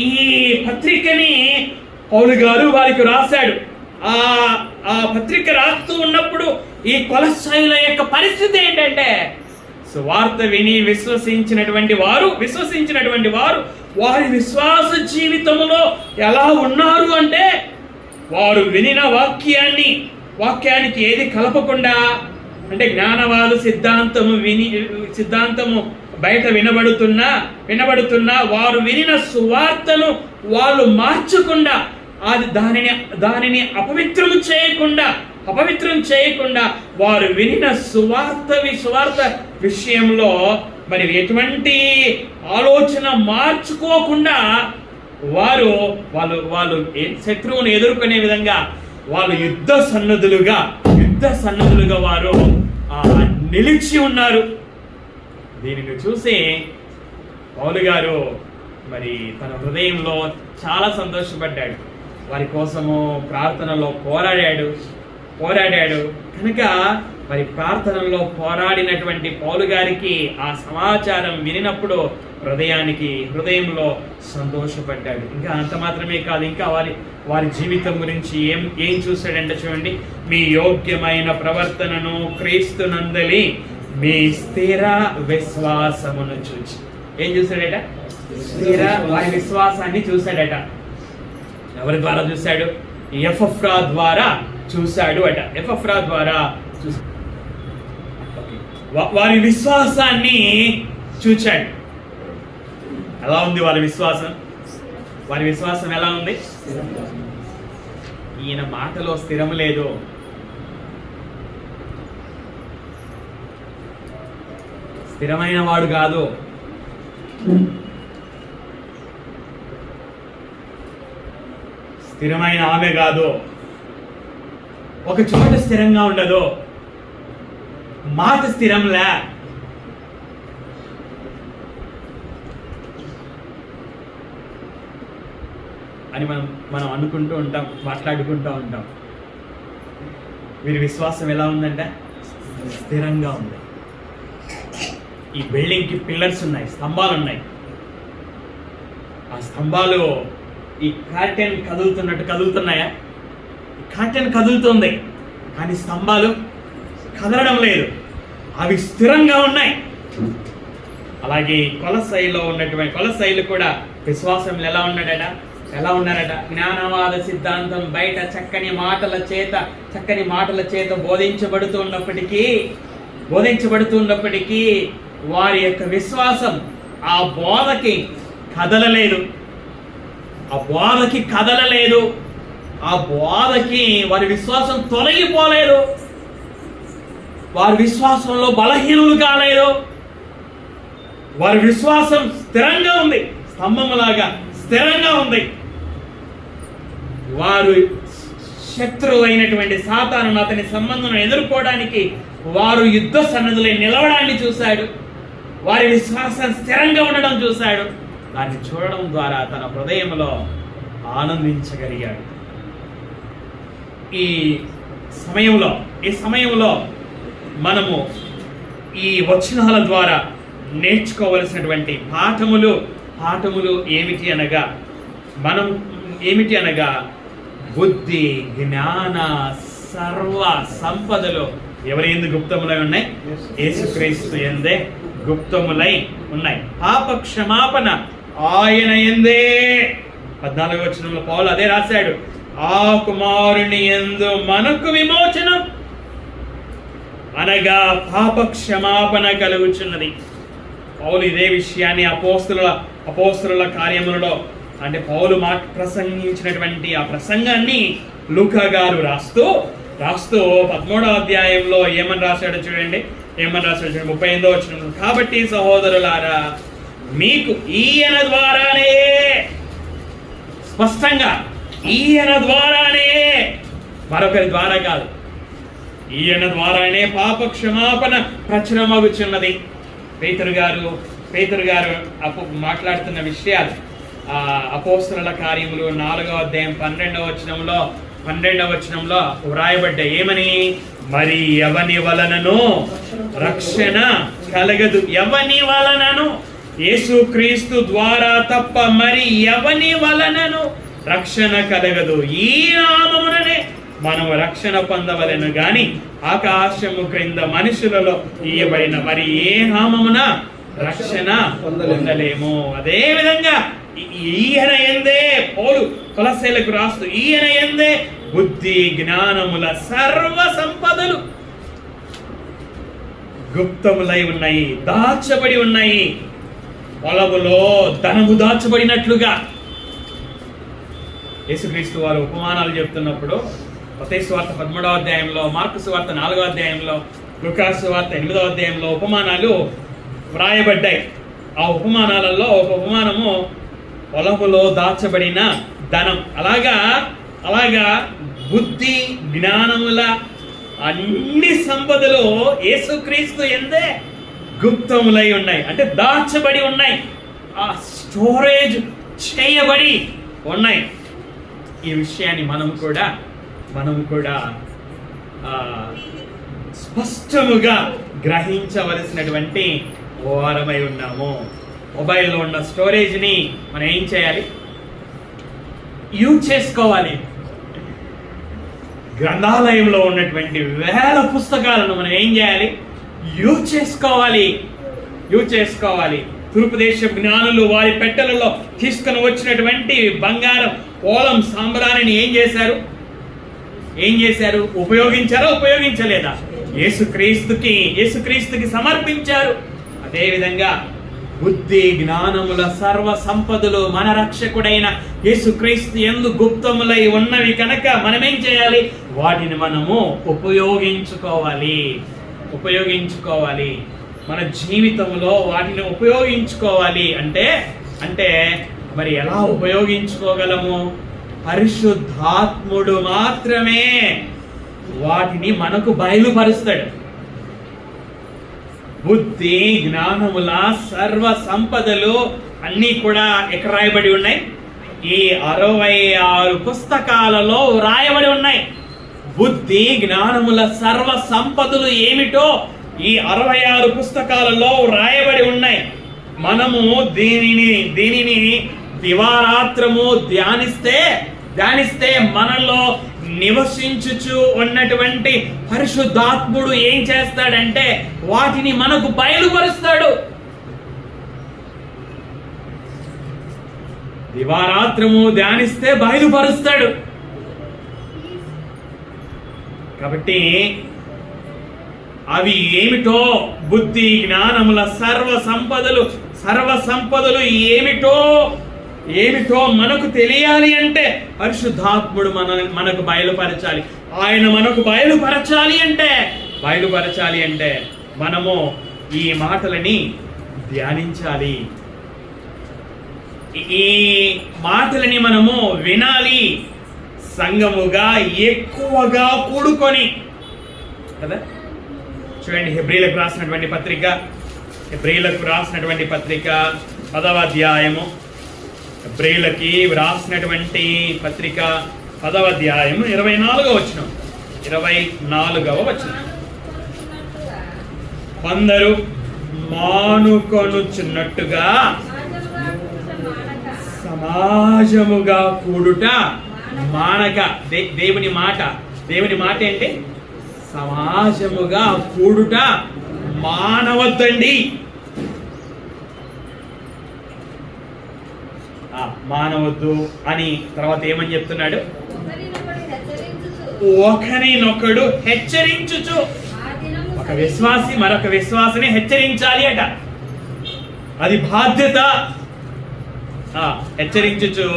ఈ పత్రికని పౌలు గారు వారికి రాశాడు. ఆ పత్రిక రాస్తూ ఉన్నప్పుడు ఈ కొలస్సైల యొక్క పరిస్థితి ఏంటంటే, సువార్త విని విశ్వసించినటువంటి వారు వారి విశ్వాస జీవితంలో ఎలా ఉన్నారు అంటే, వారు వినిన వాక్యానికి ఏది కలపకుండా, అంటే జ్ఞానవాద సిద్ధాంతము బయట వినబడుతున్నా వారు వినిన సువార్తను వాళ్ళు మార్చకుండా, దానిని అపవిత్రం చేయకుండా వారు వినిన సువార్త విషయంలో మరి ఎటువంటి ఆలోచన మార్చుకోకుండా వాళ్ళు శత్రువును ఎదుర్కొనే విధంగా వాళ్ళు యుద్ధ సన్నద్ధులుగా వారు నిలిచి ఉన్నారు. దీనిని చూసి పౌలు గారు మరి తన హృదయంలో చాలా సంతోషపడ్డాడు. వారి కోసము ప్రార్థనలో పోరాడాడు కనుక మరి ప్రార్థనలో పోరాడినటువంటి పౌలు గారికి ఆ సమాచారం వినినప్పుడు హృదయంలో సంతోషపడ్డాడు. ఇంకా అంత మాత్రమే కాదు, ఇంకా వారి జీవితం గురించి ఏం చూశాడంటే చూడండి, మీ యోగ్యమైన ప్రవర్తనను క్రీస్తునందలి మీ స్థిర విశ్వాసమును చూచి. ఏం చూశాడట? వారి విశ్వాసాన్ని చూశాడట. ఎవరి ద్వారా చూశాడు? ఎపఫ్రా ద్వారా చూశాడు అట. వారి విశ్వాసాన్ని చూచాడు. ఎలా ఉంది వారి విశ్వాసం ఎలా ఉంది? ఈయన మాటలో స్థిరం లేదు. స్థిరమైన వాడు కాదు. స్థిరమైన ఆమె కాదు. ఒక చోట స్థిరంగా ఉండదు. మాట స్థిరంలే. అని మనం అనుకుంటూ ఉంటాం, మాట్లాడుకుంటూ ఉంటాం. వీరి విశ్వాసం ఎలా ఉందంటే స్థిరంగా ఉంది. ఈ బిల్డింగ్కి పిల్లర్స్ ఉన్నాయి, స్తంభాలు ఉన్నాయి. ఆ స్తంభాలు ఈ కర్టెన్ కదులుతున్నట్టు కదులుతున్నాయా? కర్టెన్ కదులుతుంది కానీ స్తంభాలు కదలడం లేదు. అవి స్థిరంగా ఉన్నాయి. అలాగే కొలస్సైలు కూడా విశ్వాసం ఎలా ఉన్నారట? జ్ఞానవాద సిద్ధాంతం బయట చక్కని మాటల చేత బోధించబడుతున్నప్పటికీ వారి యొక్క విశ్వాసం ఆ బోధకి కదలలేదు. ఆ బోధకి వారి విశ్వాసం తొలగిపోలేదు. వారి విశ్వాసంలో బలహీనులు కాలేదు. వారి విశ్వాసం స్థిరంగా ఉంది, స్తంభములాగా స్థిరంగా ఉంది. వారు శత్రువు అయినటువంటి సాతాను అతని సంబంధం ఎదుర్కోవడానికి వారు యుద్ధ సన్నద్ధులై నిలవడాన్ని చూశాడు. వారి విశ్వాసం స్థిరంగా ఉండడం చూశాడు. దాన్ని చూడడం ద్వారా తన హృదయంలో ఆనందించగలిగాడు. ఈ సమయంలో మనము ఈ వచనాల ద్వారా నేర్చుకోవలసినటువంటి పాఠములు ఏమిటి అనగా బుద్ధి, జ్ఞాన, సర్వ సంపదలు ఎవరి యందు గుప్తములై ఉన్నాయి? యేసుక్రీస్తు యందే గుప్తములై ఉన్నాయి. పాప క్షమాపణ ఆయన యందే. 14వ వచనంలో పౌలు అదే రాశాడు, ఆ కుమారుని యందు మనకు విమోచనం అనగా పాప క్షమాపణ కలుగుచున్నది. పౌలు ఇదే విషయాన్ని అపోస్తలుల కార్యములలో అంటే పౌలు ప్రసంగించినటువంటి ఆ ప్రసంగాన్ని లూకా గారు రాస్తూ 13వ అధ్యాయంలో ఏమని రాశాడో చూడండి. 35వ వచనం, కాబట్టి సహోదరులారా మీకు ఈయన ద్వారానే, స్పష్టంగా ఈయన ద్వారానే, మరొకరి ద్వారా కాదు, ఈయన ద్వారానే పాప క్షమాపణ ప్రచురమగుచున్నది. పేతురు గారు మాట్లాడుతున్న విషయాలు అపోస్తలుల కార్యములు 4వ అధ్యాయం 12వ వచనంలో వ్రాయబడ్డాయి. ఏమని? మరి ఎవని వలనను రక్షణ కలగదు. ఎవని వలనను? యేసుక్రీస్తు ద్వారా తప్ప మరి ఎవని వలనను రక్షణ కలగదు. ఈ నామముననే మనము రక్షణ పొందవలెను గాని ఆకాశము క్రింద మనుషులలో ఇయ్యబడిన మరి ఏ నామమున రక్షణ పొందలేము. అదే విధంగా ఈయన యందే పౌలు కొలస్సీలకు రాస్తూ ఈయన యందే బుద్ధి జ్ఞానముల సర్వ సంపదలు గుప్తములై ఉన్నాయి, దాచబడి ఉన్నాయి. పొలములో ధనము దాచబడినట్లుగా యేసుక్రీస్తు వారు ఉపమానాలు చెప్తున్నప్పుడు మత్తయి సువార్త 13వ అధ్యాయంలో, మార్కు సువార్త 4వ అధ్యాయంలో, లూకా సువార్త 8వ అధ్యాయంలో ఉపమానాలు వ్రాయబడ్డాయి. ఆ ఉపమానాలలో ఒక ఉపమానము పొలములో దాచబడిన ధనం. అలాగా బుద్ధి జ్ఞానముల అన్ని సంపదలు యేసుక్రీస్తు యందే గుప్తములై ఉన్నాయి, అంటే దాచబడి ఉన్నాయి, ఆ స్టోరేజ్ చేయబడి ఉన్నాయి. ఈ విషయాన్ని మనం కూడా స్పష్టముగా గ్రహించవలసినటువంటి వారమై ఉన్నాము. మొబైల్లో ఉన్న స్టోరేజ్ని మనం ఏం చేయాలి? యూజ్ చేసుకోవాలి. గ్రంథాలయంలో ఉన్నటువంటి వేల పుస్తకాలను మనం ఏం చేయాలి? యూజ్ చేసుకోవాలి. తూర్పు దేశ జ్ఞానులు వారి పెట్టెలలో తీసుకుని వచ్చినటువంటి బంగారం, పోలం, సాంబ్రాణిని ఏం చేశారు? ఉపయోగించలేదా? యేసుక్రీస్తుకి సమర్పించారు. అదేవిధంగా బుద్ధి జ్ఞానముల సర్వ సంపదలు మన రక్షకుడైన యేసుక్రీస్తు యందు గుప్తములై ఉన్నవి కనుక మనమేం చేయాలి? వాటిని మనము ఉపయోగించుకోవాలి. మన జీవితంలో వాటిని ఉపయోగించుకోవాలి అంటే మరి ఎలా ఉపయోగించుకోగలము? పరిశుద్ధాత్ముడు మాత్రమే వాటిని మనకు బయలుపరుస్తాడు. బుద్ధి జ్ఞానముల సర్వ సంపదలు అన్నీ కూడా ఎక్కడ రాయబడి ఉన్నాయి? ఈ 66 పుస్తకాలలో రాయబడి ఉన్నాయి. బుద్ధి జ్ఞానముల సర్వ సంపదలు ఏమిటో ఈ 66 పుస్తకాలలో రాయబడి ఉన్నాయి. మనము దీనిని దివారాత్రము ధ్యానిస్తే మనలో నివసించుచు ఉన్నటువంటి పరిశుద్ధాత్ముడు ఏం చేస్తాడంటే వాటిని మనకు బయలుపరుస్తాడు. దివారాత్రము ధ్యానిస్తే బయలుపరుస్తాడు. కాబట్టి అవి ఏమిటో, బుద్ధి జ్ఞానముల సర్వ సంపదలు ఏమిటో మనకు తెలియాలి అంటే పరిశుద్ధాత్ముడు మనకు బయలుపరచాలి. ఆయన మనకు బయలుపరచాలి అంటే మనము ఈ మాటలని ధ్యానించాలి. ఈ మాటలని మనము వినాలి, సంఘముగా ఎక్కువగా కూడుకొని కదా. చూడండి, హెబ్రీలకు రాసినటువంటి పత్రిక 10వ అధ్యాయము, హెబ్రీలకి రాసినటువంటి పత్రిక 10వ అధ్యాయము 24వ వచనం. కొందరు మానుకొనుచున్నట్టుగా సమాజముగా కూడుట మానక. దేవుని మాట ఏంటి? సమాజముగా కూడుట మానవద్దండి. మానవద్దు అని తర్వాత ఏమని చెప్తున్నాడు? ఒకరినొకడు హెచ్చరించుచు. ఒక విశ్వాసి మరొక విశ్వాసిని హెచ్చరించాలి అట, అది బాధ్యత. హెచ్చరించుచు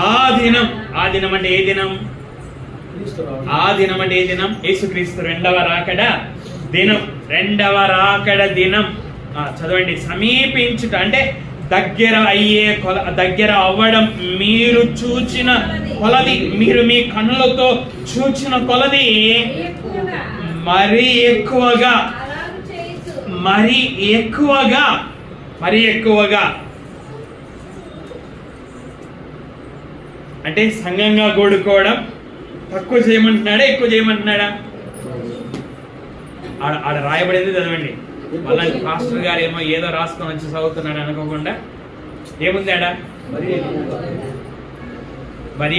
ఆ దినం అంటే ఏ దినం? యేసుక్రీస్తు రెండవ రాకడ దినం. చదవండి. సమీపించుట అంటే దగ్గర అవ్వడం. మీరు చూచిన కొలది, మీరు మీ కన్నులతో చూచిన కొలది మరీ ఎక్కువగా అంటే సంఘంగా కూడుకోవడం తక్కువ చేయమంటున్నాడా, ఎక్కువ చేయమంటున్నాడా? ఆడ రాయబడింది చదవండి. మళ్ళీ పాస్టర్ గారు ఏదో రాసుకొని వచ్చి చదువుతున్నాడు అనుకోకుండా ఏముంది ఆడ? మరీ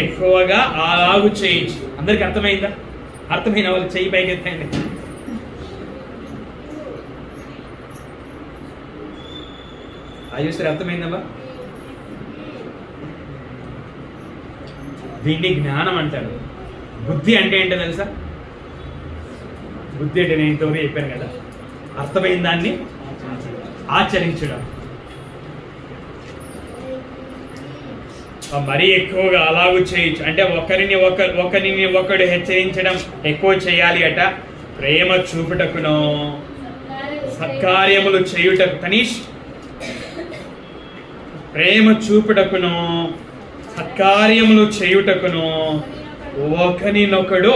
ఎక్కువగా అలాగు చేయించు. అందరికి అర్థమైందా? అర్థమైన వాళ్ళు చెయ్యి పైకి ఎత్తండి. అది చూస్తే అర్థమైందమ్మా? దీన్ని జ్ఞానం అంటారు. బుద్ధి అంటే ఏంటో తెలుసా? బుద్ధి అంటే నేను ఇంతవరకు చెప్పాను కదా, అర్థమైన దాన్ని ఆచరించడం. మరీ ఎక్కువగా అలాగూ చేయొచ్చు అంటే ఒకరిని ఒకడు హెచ్చరించడం ఎక్కువ చేయాలి అట. ప్రేమ చూపుటకును సత్కార్యములు చేయుటకు సత్కార్యములు చేయుటకును ఒకరినొకడు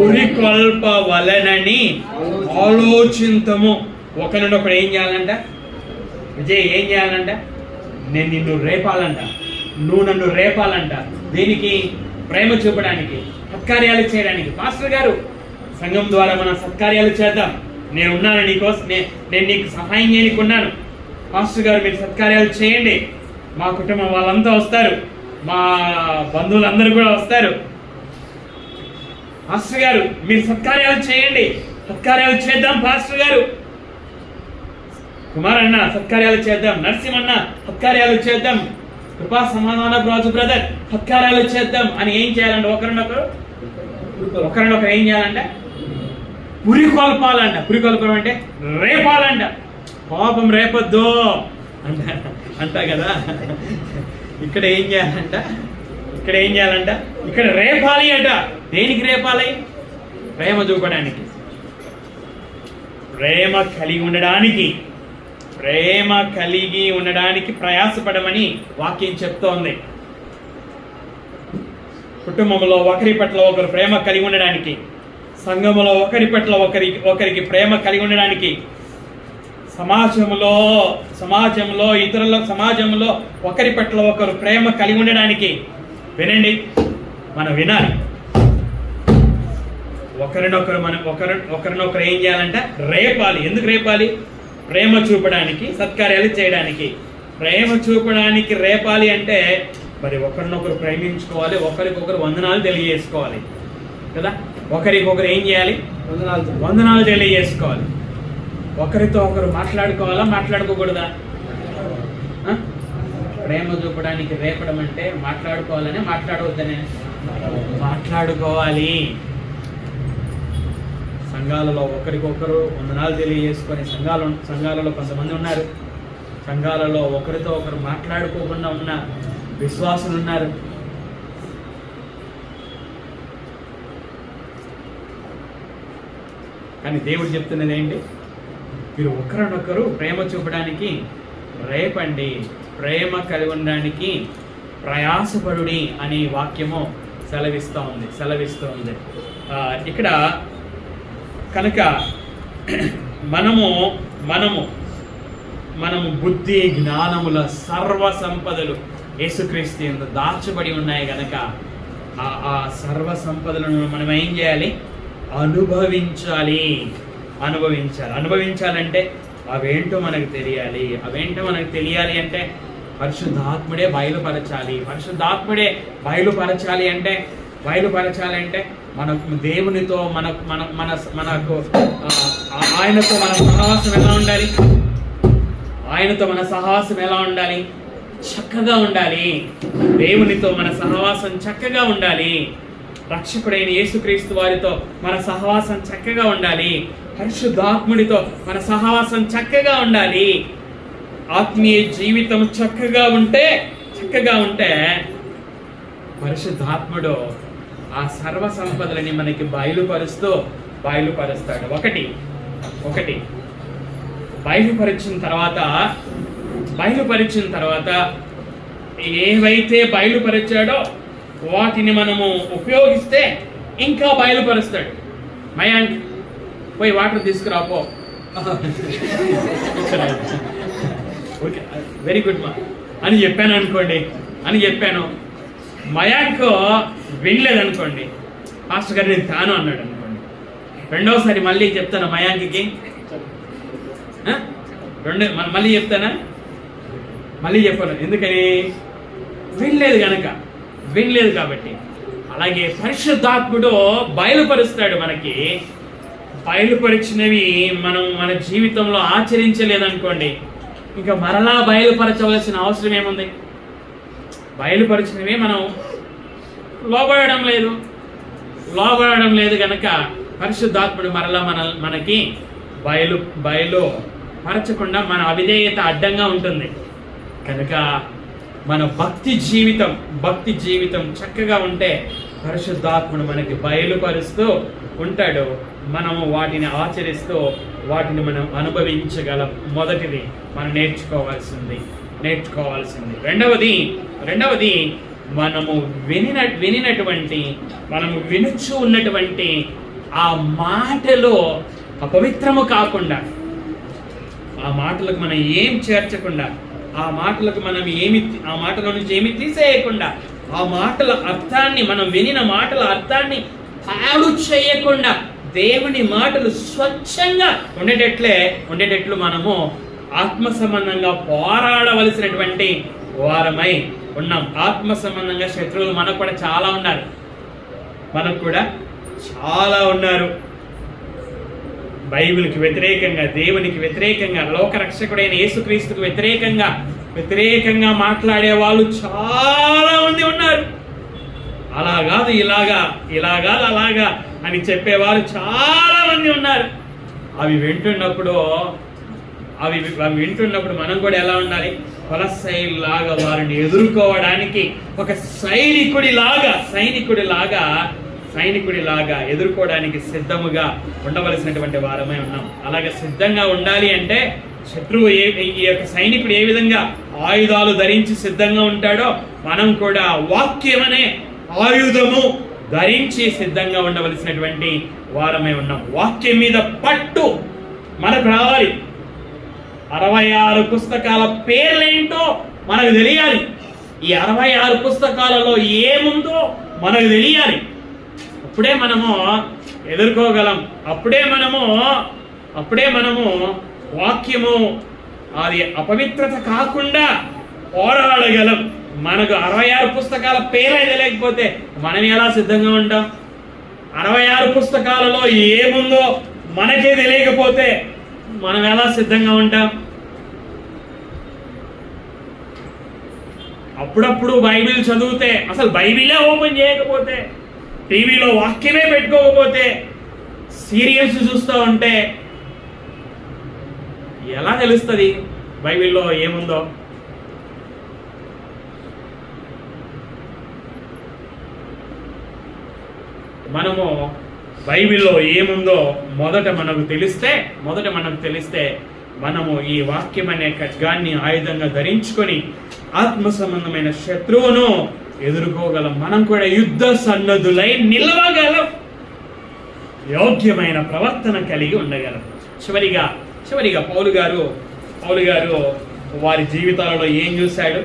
ఉరికొల్పవలెనని ఆలోచింతము. ఒకరినొకడు ఏం చేయాలంట? విజయ్ ఏం చేయాలంట? నేను నిన్ను రేపాలంట, నువ్వు నన్ను రేపాలంట. దీనికి ప్రేమ చూపడానికి, సత్కార్యాలు చేయడానికి. పాస్టర్ గారు, సంఘం ద్వారా మనం సత్కార్యాలు చేద్దాం. నేను ఉన్నాను నీకోసం, నేను నీకు సహాయం చేయడానికి ఉన్నాను. పాస్టర్ గారు మీరు సత్కార్యాలు చేయండి, మా కుటుంబం వాళ్ళంతా వస్తారు, మా బంధువులందరూ కూడా వస్తారు. పాస్టర్ గారు మీరు సత్కార్యాలు చేయండి, సత్కార్యాలు చేద్దాం. పాస్టర్ గారు, కుమార్ అన్న సత్కార్యాలు చేద్దాం, నరసింహన్న సత్కార్యాలు చేద్దాం, కృపా సమాధాన రాజు బ్రదర్ సత్కార్యాలు చేద్దాం అని ఏం చేయాలంటే ఒకరినొకరు ఏం చేయాలంట? పురికొల్పాలంట. పురికొల్పడం అంటే రేపాలంట. పాపం రేపొద్దు అంట కదా. ఇక్కడ ఏం చేయాలంట? ఇక్కడ రేపాలి అట. దేనికి రేపాలి? ప్రేమ చూపడానికి, ప్రేమ కలిగి ఉండడానికి ప్రయాసపడమని వాక్యం చెప్తోంది. కుటుంబంలో ఒకరి పట్ల ఒకరు ప్రేమ కలిగి ఉండడానికి, సంఘములో ఒకరి పట్ల ఒకరికి ప్రేమ కలిగి ఉండడానికి, సమాజంలో ఇతరుల సమాజంలో ఒకరి పట్ల ఒకరు ప్రేమ కలిగి ఉండడానికి వినండి, మనం వినాలి. ఒకరినొకరు ఏం చేయాలంట? రేపాలి. ఎందుకు రేపాలి? ప్రేమ చూపడానికి, సత్కార్యాలు చేయడానికి. ప్రేమ చూపడానికి రేపాలి అంటే మరి ఒకరినొకరు ప్రేమించుకోవాలి, ఒకరికొకరు వందనాలు తెలియజేసుకోవాలి కదా. ఒకరికొకరు ఏం చేయాలి? వందనాలు తెలియజేసుకోవాలి. ఒకరితో ఒకరు మాట్లాడుకోవాలా, మాట్లాడుకోకూడదా? ప్రేమ చూపడానికి రేపడం అంటే మాట్లాడుకోవాలనే, మాట్లాడవద్దనే? మాట్లాడుకోవాలి. సంఘాలలో ఒకరికొకరు వందనాలు తెలియజేసుకొని సంఘాలలో కొంతమంది ఉన్నారు. సంఘాలలో ఒకరితో ఒకరు మాట్లాడుకోకుండా ఉన్న విశ్వాసులు ఉన్నారు. కానీ దేవుడు చెప్తున్నది ఏంటి? మీరు ఒకరినొకరు ప్రేమ చూపడానికి రేపండి, ప్రేమ కలిగి ఉండడానికి ప్రయాసపడుడి అనే వాక్యము సెలవిస్తూ ఉంది. ఇక్కడ కనుక మనము బుద్ధి జ్ఞానముల సర్వ సంపదలు యేసుక్రీస్తు యందు దాచబడి ఉన్నాయి కనుక ఆ సర్వ సంపదలను మనం ఏం చేయాలి? అనుభవించాలంటే అవేంటో మనకు తెలియాలి అంటే పరిశుద్ధాత్ముడే బయలుపరచాలి అంటే మనకు దేవునితో మనకు ఆయనతో మన సహవాసం ఎలా ఉండాలి? చక్కగా ఉండాలి. దేవునితో మన సహవాసం చక్కగా ఉండాలి. రక్షకుడైన యేసుక్రీస్తు వారితో మన సహవాసం చక్కగా ఉండాలి. పరిశుద్ధాత్ముడితో మన సహవాసం చక్కగా ఉండాలి. ఆత్మీయ జీవితం చక్కగా ఉంటే పరిశుద్ధాత్ముడు ఆ సర్వ సంపదలని మనకి బయలుపరుస్తాడు. ఒకటి బయలుపరిచిన తర్వాత ఏవైతే బయలుపరిచాడో వాటిని మనము ఉపయోగిస్తే ఇంకా బయలుపరుస్తాడు. మయాంక్ పోయి వాటర్ తీసుకురాపో. ఓకే, వెరీ గుడ్ మా అని చెప్పాను. మయాంక్ వినలేదనుకోండి, పాస్టర్ గారు నేను తాను అన్నాడు అనుకోండి. రెండవసారి మళ్ళీ చెప్తాను మయాంక్కి, మళ్ళీ చెప్తానా? మళ్ళీ చెప్పను. ఎందుకని? వినలేదు కాబట్టి. అలాగే పరిశుద్ధాత్ముడు బయలుపరుస్తాడు. మనకి బయలుపరిచినవి మనం మన జీవితంలో ఆచరించలేదనుకోండి, ఇంకా మరలా బయలుపరచవలసిన అవసరం ఏముంది? బయలుపరిచినవి మనం లోబడడం లేదు కనుక పరిశుద్ధాత్ముడు మరలా మనకి బయలుపరచకుండా మన అవిధేయత అడ్డంగా ఉంటుంది. కనుక మన భక్తి జీవితం చక్కగా ఉంటే పరిశుద్ధాత్ముడు మనకి బయలుపరుస్తూ ఉంటాడు. మనము వాటిని ఆచరిస్తూ వాటిని మనం అనుభవించగలం. మొదటిది మనం నేర్చుకోవాల్సింది. రెండవది మనము వినుచు ఉన్నటువంటి ఆ మాటలో అపవిత్రము కాకుండా, ఆ మాటలకు మనం ఏం చేర్చకుండా, ఆ మాటలో నుంచి ఏమి తీసేయకుండా, ఆ మాటల అర్థాన్ని, మనం వినిన మాటల అర్థాన్ని పాడు చేయకుండా దేవుని మాటలు స్వచ్ఛంగా ఉండేటట్లు మనము ఆత్మ సంబంధంగా పోరాడవలసినటువంటి వారమై ఉన్నాం. ఆత్మ సంబంధంగా శత్రువులు మనకు కూడా చాలా ఉన్నారు. బైబిల్కి వ్యతిరేకంగా, దేవునికి వ్యతిరేకంగా, లోకరక్షకుడైన యేసుక్రీస్తుకు వ్యతిరేకంగా మాట్లాడే వాళ్ళు చాలా మంది ఉన్నారు. అలా కాదు అలాగా అని చెప్పేవారు చాలా మంది ఉన్నారు. అవి వింటున్నప్పుడు మనం కూడా ఎలా ఉండాలి? కొలస్సైలాగా వారిని ఎదుర్కోవడానికి ఒక సైనికుడిలాగా ఎదుర్కోవడానికి సిద్ధముగా ఉండవలసినటువంటి వారమై ఉన్నాం. అలాగే సిద్ధంగా ఉండాలి అంటే శత్రువు ఈ యొక్క సైనికుడు ఏ విధంగా ఆయుధాలు ధరించి సిద్ధంగా ఉంటాడో మనం కూడా వాక్యమనే ఆయుధము ధరించి సిద్ధంగా ఉండవలసినటువంటి వారమై ఉన్నాం. వాక్యం మీద పట్టు మనకు రావాలి. 66 పుస్తకాల పేర్లేంటో మనకు తెలియాలి. ఈ 66 పుస్తకాలలో ఏముందో మనకు తెలియాలి. అప్పుడే మనము ఎదుర్కోగలం. అప్పుడే మనము వాక్యము అది అపవిత్రత కాకుండా పోరాడగలం. మనకు 66 పుస్తకాల పేరే తెలియకపోతే మనం ఎలా సిద్ధంగా ఉంటాం? 66 పుస్తకాలలో ఏముందో మనకే తెలియకపోతే మనం ఎలా సిద్ధంగా ఉంటాం? అప్పుడప్పుడు బైబిల్ చదివితే, అసలు బైబిలే ఓపెన్ చేయకపోతే, టీవీలో వాక్యమే పెట్టుకోకపోతే, సీరియల్స్ చూస్తూ ఉంటే ఎలా తెలుస్తుంది బైబిల్లో ఏముందో? మనము బైబిల్లో ఏముందో మొదట మనకు తెలిస్తే మనము ఈ వాక్యం అనే ఖడ్గాన్ని ఆయుధంగా ధరించుకొని ఆత్మ సంబంధమైన శత్రువును ఎదుర్కోగలం. మనం కూడా యుద్ధ సన్నద్ధులై నిలవగలం, యోగ్యమైన ప్రవర్తన కలిగి ఉండగలం. చివరిగా పౌలు గారు వారి జీవితాలలో ఏం చూశాడు?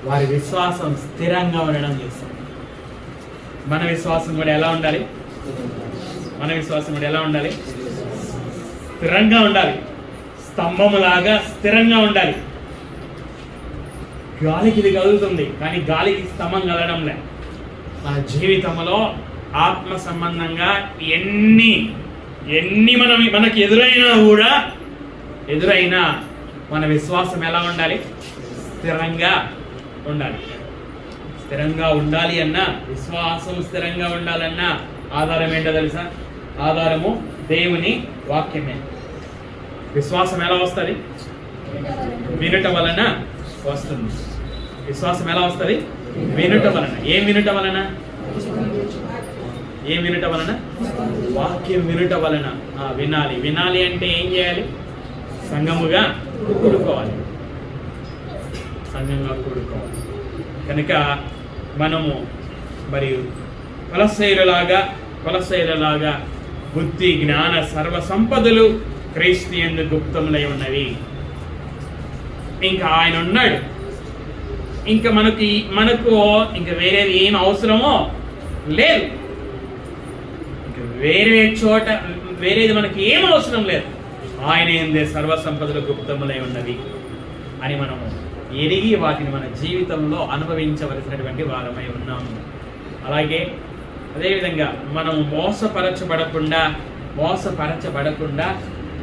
వారి విశ్వాసం స్థిరంగా ఉండడం చూశాడు. మన విశ్వాసం కూడా ఎలా ఉండాలి? స్థిరంగా ఉండాలి. స్తంభములాగా స్థిరంగా ఉండాలి. గాలికి ఇది కదులుతుంది, కానీ గాలికి స్తంభం కదలడం లే. మన జీవితంలో ఆత్మ సంబంధంగా ఎన్ని మనకి ఎదురైనా మన విశ్వాసం ఎలా ఉండాలి? స్థిరంగా ఉండాలి అన్నా, విశ్వాసం స్థిరంగా ఉండాలన్నా ఆధారం ఏంటో తెలుసా? ఆధారము దేవుని వాక్యమే. విశ్వాసం ఎలా వస్తుంది? వినుట వలన వస్తుంది. విశ్వాసం ఎలా వస్తుంది? వినుట వలన. ఏం వినుట వలన? వాక్యం వినుట వలన. వినాలి అంటే ఏం చేయాలి? సంఘంగా కూడుకోవాలి. కనుక మనము మరియు కొలస్సైరులాగా బుద్ధి జ్ఞాన సర్వ సంపదలు క్రీస్తు యందు గుప్తములై ఉన్నవి. ఇంకా ఆయన ఉన్నాడు. ఇంకా మనకు ఇంకా వేరేది ఏం అవసరమో లేదు. వేరేది మనకి ఏం అవసరం లేదు. ఆయన యందే సర్వ సంపదలు గుప్తములై ఉన్నవి అని మనము ఎరిగి వాటిని మన జీవితంలో అనుభవించవలసినటువంటి వారమై ఉన్నాము. అదేవిధంగా మనము మోసపరచబడకుండా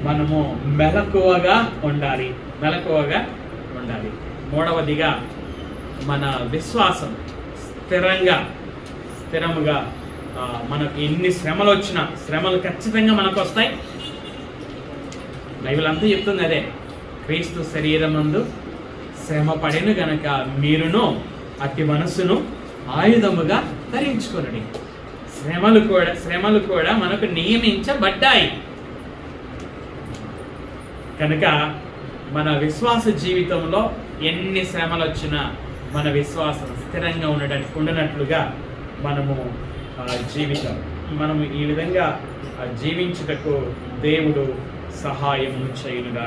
మనము మెలకువగా ఉండాలి. మూడవదిగా మన విశ్వాసం స్థిరముగా మనకు ఎన్ని శ్రమలు వచ్చినా, శ్రమలు ఖచ్చితంగా మనకు వస్తాయి. బైబిల్ అంతా చెప్తుంది అదే. క్రీస్తు శరీరమందు శ్రమ పడిన గనక మీరును అట్టి మనస్సును ఆయుధముగా ధరించుకొనుడి. శ్రమలు కూడా మనకు నియమించబడ్డాయి. కనుక మన విశ్వాస జీవితంలో ఎన్ని శ్రమలు వచ్చినా మన విశ్వాసం స్థిరంగా ఉండనట్లుగా మనము ఈ విధంగా జీవించుటకు దేవుడు సహాయం చేయునుగా.